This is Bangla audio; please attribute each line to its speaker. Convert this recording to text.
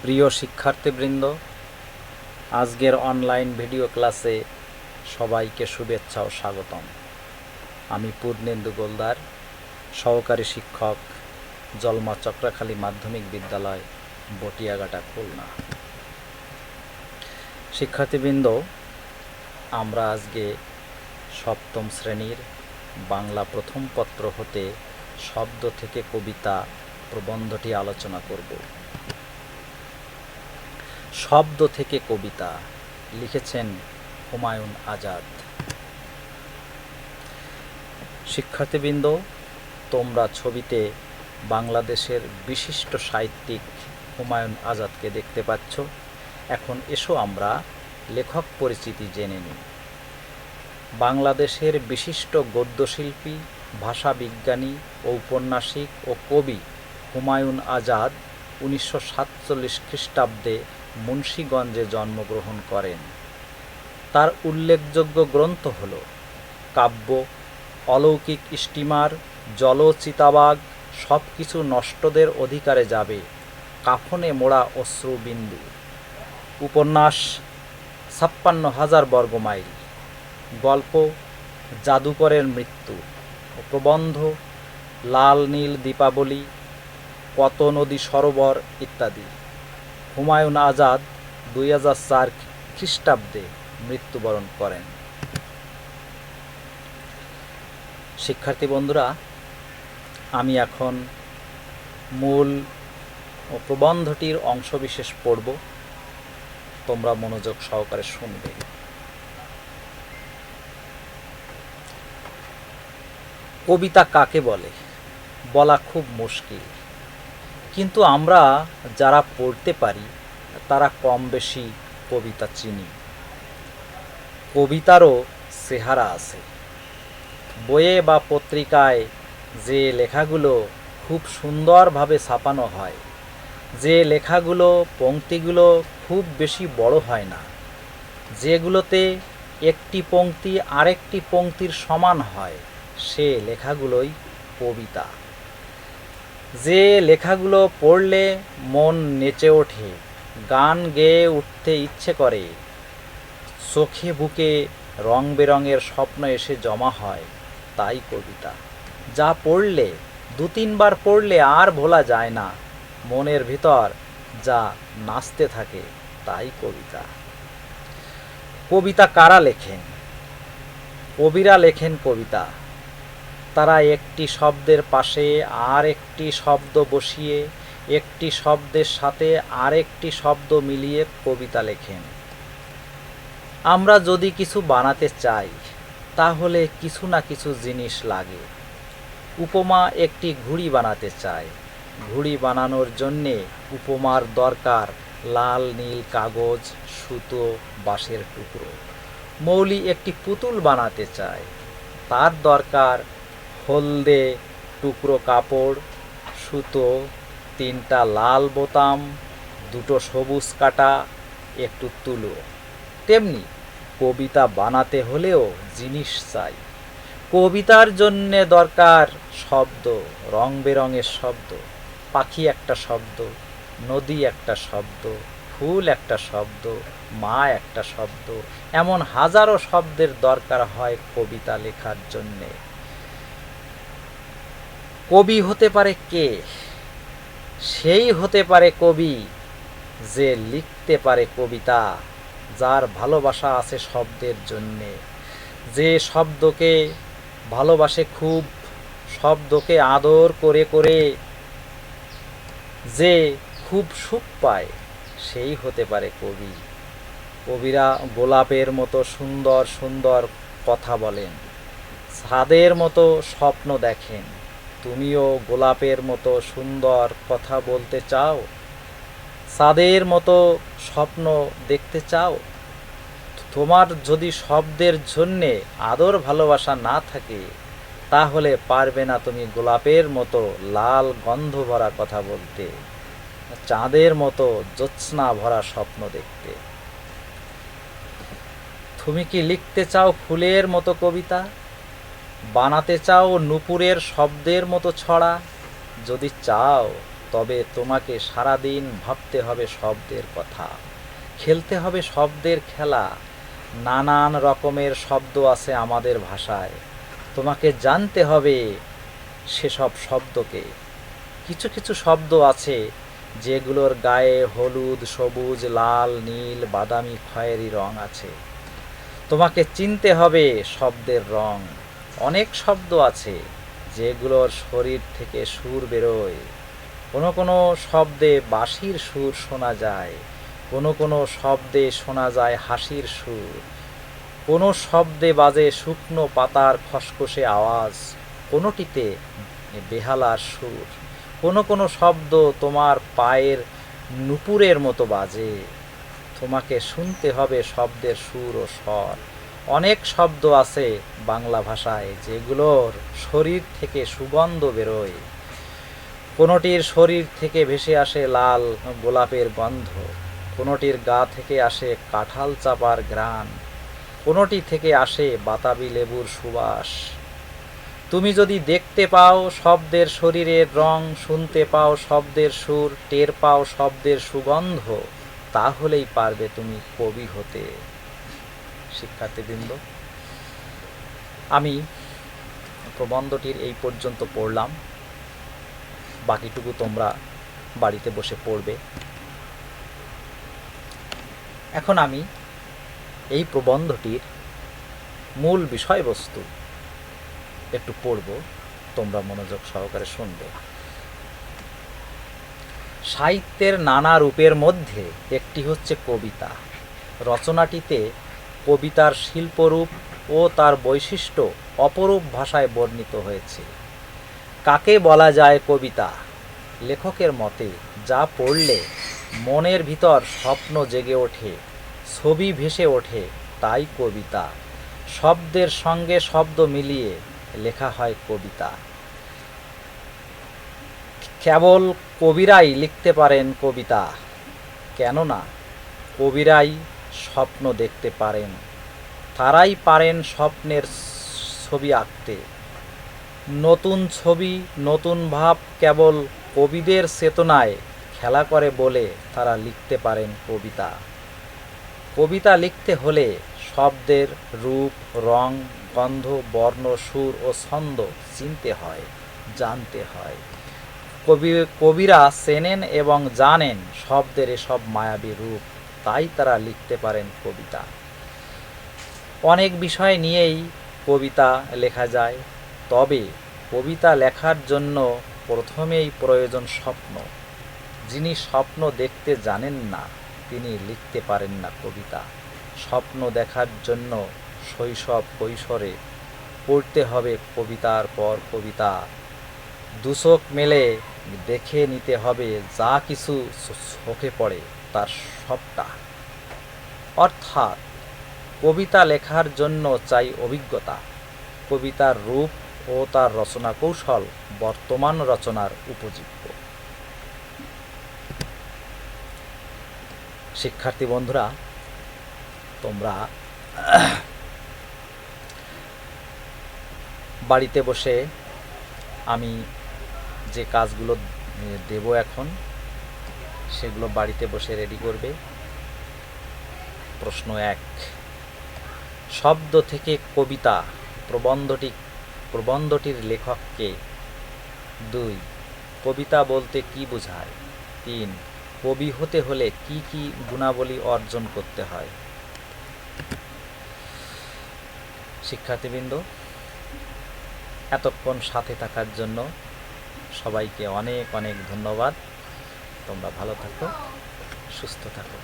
Speaker 1: প্রিয় শিক্ষার্থীবৃন্দ, আজকের অনলাইন ভিডিও ক্লাসে সবাইকে শুভেচ্ছা ও স্বাগতম। আমি পূর্ণেন্দু গোলদার, সহকারী শিক্ষক, জলমা চক্রাখালী মাধ্যমিক বিদ্যালয়, বটিয়াঘাটা, খুলনা। শিক্ষার্থীবৃন্দ, আমরা আজকে সপ্তম শ্রেণীর বাংলা প্রথম পত্র হতে শব্দ থেকে কবিতা প্রবন্ধটি আলোচনা করব। শব্দ থেকে কবিতা লিখেছেন হুমায়ুন আজাদ। শিক্ষার্থীবৃন্দ, তোমরা ছবিতে বাংলাদেশের বিশিষ্ট সাহিত্যিক হুমায়ুন আজাদকে দেখতে পাচ্ছ। এখন এসো আমরা লেখক পরিচিতি জেনে নিই। বাংলাদেশের বিশিষ্ট গদ্যশিল্পী, ভাষাবিজ্ঞানী, ঔপন্যাসিক ও কবি হুমায়ুন আজাদ 1947 খ্রিস্টাব্দে মুন্সিগঞ্জে জন্মগ্রহণ করেন। তার উল্লেখযোগ্য গ্রন্থ হল কাব্য, অলৌকিক স্টিমার, জলচিতাবাঘ, সব কিছু নষ্টদের অধিকারে যাবে, কাফনে মোড়া অশ্রুবিন্দু, উপন্যাস 56,000 বর্গমাইল, গল্প জাদুকরের মৃত্যু ও প্রবন্ধ লাল নীল দীপাবলি, কত নদী সরোবর ইত্যাদি। হুমায়ুন আজাদ 2004 খ্রিস্টাব্দে মৃত্যুবরণ করেন। শিক্ষার্থী বন্ধুরা, আমি এখন মূল ও প্রবন্ধটির অংশবিশেষ পড়ব, তোমরা মনোযোগ সহকারে শুনবে। কবিতা কাকে বলে বলা খুব মুশকিল, কিন্তু আমরা যারা পড়তে পারি তারা কম বেশি কবিতা চিনি। কবিতারও চেহারা আছে। বইয়ে বা পত্রিকায় যে লেখাগুলো খুব সুন্দরভাবে ছাপানো হয়, যে লেখাগুলো পংক্তিগুলো খুব বেশি বড় হয় না, যেগুলোতে একটি পংক্তি আরেকটি পংক্তির সমান হয়, সে লেখাগুলোই কবিতা। যে লেখাগুলো পড়লে মন নেচে ওঠে, গান গেয়ে উঠতে ইচ্ছে করে, চোখে বুকে রং বেরঙের স্বপ্ন এসে জমা হয়, তাই কবিতা। যা পড়লে 2-3 বার পড়লে আর ভোলা যায় না, মনের ভিতর যা নাচতে থাকে, তাই কবিতা। কবিতা কারা লেখেন? কবিরা লেখেন কবিতা। তারা একটি শব্দের পাশে আর একটি শব্দ বসিয়ে একটি শব্দের সাথে আরেকটি শব্দ মিলিয়ে কবিতা লেখেন। আমরা যদি কিছু বানাতে চাই তাহলে কিছু না কিছু জিনিস লাগে। উপমা একটি ঘুড়ি বানাতে চায়, ঘুড়ি বানানোর জন্যে উপমার দরকার লাল নীল কাগজ, সুতো, বাঁশের টুকরো। মৌলি একটি পুতুল বানাতে চায়, তার দরকার হলদে টুকরো কাপড়, সুতো, 3টা লাল বোতাম, 2টো সবুজ কাঁটা, একটু তুলো। তেমনি কবিতা বানাতে হলেও জিনিস চাই। কবিতার জন্যে দরকার শব্দ, রং বেরঙের শব্দ। পাখি একটা শব্দ, নদী একটা শব্দ, ফুল একটা শব্দ, মা একটা শব্দ, এমন হাজারো শব্দের দরকার হয় কবিতা লেখার জন্যে। কবি হতে পারে কে? সেই হতে পারে কবি যে লিখতে পারে কবিতা, যার ভালোবাসা আছে শব্দের জন্যে, যে শব্দকে ভালোবাসে খুব, শব্দকে আদর করে করে যে খুব সুখ পায়, সেই হতে পারে কবি। কবিরা গোলাপের মতো সুন্দর সুন্দর কথা বলেন, ছাদের মতো স্বপ্ন দেখেন। তুমিও গোলাপের মতো সুন্দর কথা বলতে চাও? ছাদের মতো স্বপ্ন দেখতে চাও? তোমার যদি শব্দের জন্যে আদর ভালোবাসা না থাকে, তাহলে পারবে না তুমি গোলাপের মতো লাল গন্ধ ভরা কথা বলতে, চাঁদের মতো জ্যোৎস্না ভরা স্বপ্ন দেখতে। তুমি কি লিখতে চাও ফুলের মতো কবিতা? বানাতে চাও নূপুরের শব্দের মতো ছড়া? যদি চাও তবে তোমাকে সারাদিন ভাবতে হবে শব্দের কথা, খেলতে হবে শব্দের খেলা। নানান রকমের শব্দ আছে আমাদের ভাষায়, তোমাকে জানতে হবে সেসব শব্দকে। কিছু কিছু শব্দ আছে যেগুলোর গায়ে হলুদ, সবুজ, লাল, নীল, বাদামি, খয়েরি রং আছে। তোমাকে চিনতে হবে শব্দের রং। অনেক শব্দ আছে যেগুলোর শরীর থেকে সুর বেরোয়। কোনো কোনো শব্দে বাঁশির সুর শোনা যায়, কোনো কোনো শব্দে শোনা যায় হাসির সুর, কোনো শব্দে বাজে শুকনো পাতার খসখসে আওয়াজ, কোনোটিতে বেহালার সুর। কোনো কোনো শব্দ তোমার পায়ের নুপুরের মতো বাজে। তোমাকে শুনতে হবে শব্দের সুর ও স্বর। অনেক শব্দ আছে বাংলা ভাষায় যেগুলোর শরীর থেকে সুগন্ধ বেরোয়। কোনোটির শরীর থেকে ভেসে আসে লাল গোলাপের গন্ধ, কোনোটির গা থেকে আসে কাঁঠাল চাপার ঘ্রাণ, কোনোটি থেকে আসে বাতাবি লেবুর সুবাস। তুমি যদি দেখতে পাও শব্দের শরীরের রং, শুনতে পাও শব্দের সুর, টের পাও শব্দের সুগন্ধ, তাহলেই পারবে তুমি কবি হতে। শিক্ষার্থীবৃন্দ, আমি প্রবন্ধটির এই পর্যন্ত পড়লাম, বাকিটুকু তোমরা বাড়িতে বসে পড়বে। এখন আমি এই প্রবন্ধটির মূল বিষয়বস্তু একটু পড়ব, তোমরা মনোযোগ সহকারে শুনবে। সাহিত্যের নানা রূপের মধ্যে একটি হচ্ছে কবিতা। রচনাটিতে কবিতার শিল্পরূপ ও তার বৈশিষ্ট্য অপরূপ ভাষায় বর্ণিত হয়েছে। কাকে বলা যায় কবিতা? লেখকের মতে যা পড়লে মনের ভিতর স্বপ্ন জেগে ওঠে, ছবি ভেসে ওঠে, তাই কবিতা। শব্দের সঙ্গে শব্দ মিলিয়ে লেখা হয় কবিতা। কেবল কবিরাই লিখতে পারেন কবিতা, কেননা কবিরাই স্বপ্ন দেখতে পারেন, তারাই পারেন স্বপ্নের ছবি আঁকতে। নতুন ছবি, নতুন ভাব কেবল কবিদের চেতনায় খেলা করে বলে তারা লিখতে পারেন কবিতা। কবিতা লিখতে হলে শব্দের রূপ, রং, গন্ধ, বর্ণ, সুর ও ছন্দ চিনতে হয়, জানতে হয়। কবিরা চেনেন এবং জানেন শব্দের এসব মায়াবী রূপ, তাই তারা লিখতে পারেন কবিতা। অনেক বিষয় নিয়েই কবিতা লেখা যায়, তবে কবিতা লেখার জন্য প্রথমেই প্রয়োজন স্বপ্ন। যিনি স্বপ্ন দেখতে জানেন না তিনি লিখতে পারেন না কবিতা। স্বপ্ন দেখার জন্য শৈশব কৈশোরে পড়তে হবে কবিতার পর কবিতা। দুচোখ মেলে দেখে নিতে হবে যা কিছু চোখে পড়ে তার সবটা। অর্থাৎ কবিতা লেখার জন্য চাই অভিজ্ঞতা। কবিতার রূপ ও তার রচনা কৌশল বর্তমান রচনার উপযোগ্য। শিক্ষার্থী বন্ধুরা, তোমরা বাড়িতে বসে আমি যে কাজগুলো দেব এখন, সেগুলো বাড়িতে বসে রেডি করবে। প্রশ্ন 1, শব্দ থেকে কবিতা প্রবন্ধটির লেখক কে? 2, কবিতা বলতে কি বোঝায়? 3, কবি হতে হলে কি কি গুণাবলী অর্জন করতে হয়? শিক্ষার্থীবৃন্দ, এতক্ষণ সাথে থাকার জন্য সবাইকে অনেক অনেক ধন্যবাদ। তোমরা ভালো থাকো, সুস্থ থাকো।